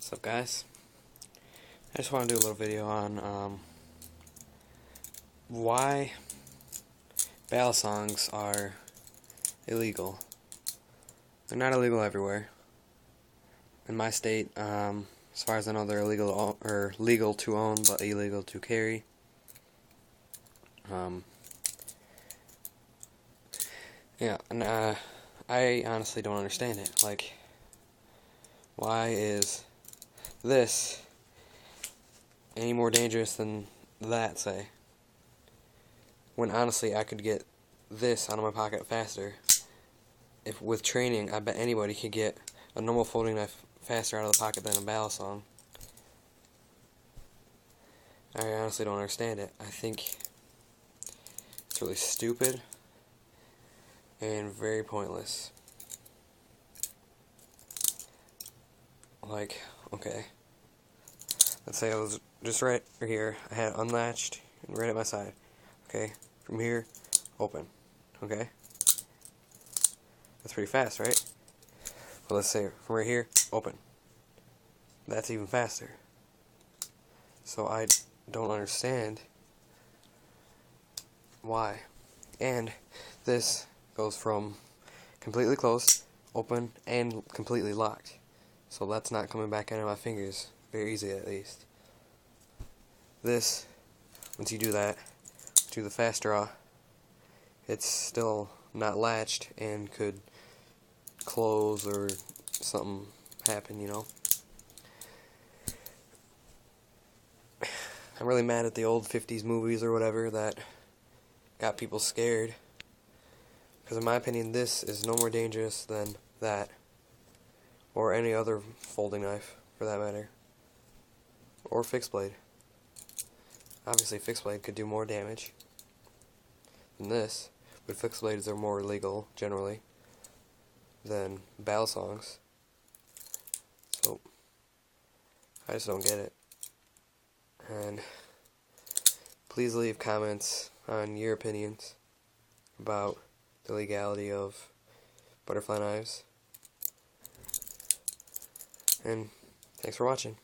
What's up, guys? I just want to do a little video on why balisongs are illegal. They're not illegal everywhere. In my state, as far as I know, they're illegal or legal to own, but illegal to carry. Yeah, and I honestly don't understand it. Like, why is this any more dangerous than that, say? When honestly, I could get this out of my pocket faster. If with training, I bet anybody could get a normal folding knife faster out of the pocket than a balisong. I honestly don't understand it. I think it's really stupid and very pointless. Like, okay, let's say I was just right here, I had it unlatched and right at my side. Okay, from here, open. Okay, that's pretty fast, right? Well, let's say from right here, open. That's even faster. So I don't understand why. And this goes from completely closed, open, and completely locked. So that's not coming back out of my fingers very easy, at least. This, once you do that, do the fast draw, it's still not latched and could close or something happen, you know. I'm really mad at the old 50s movies or whatever that got people scared. Because in my opinion, this is no more dangerous than that. Or any other folding knife, for that matter. Or fixed blade. Obviously, fixed blade could do more damage than this, but fixed blades are more legal, generally, than balisongs. So, I just don't get it. And please leave comments on your opinions about the legality of butterfly knives. And thanks for watching.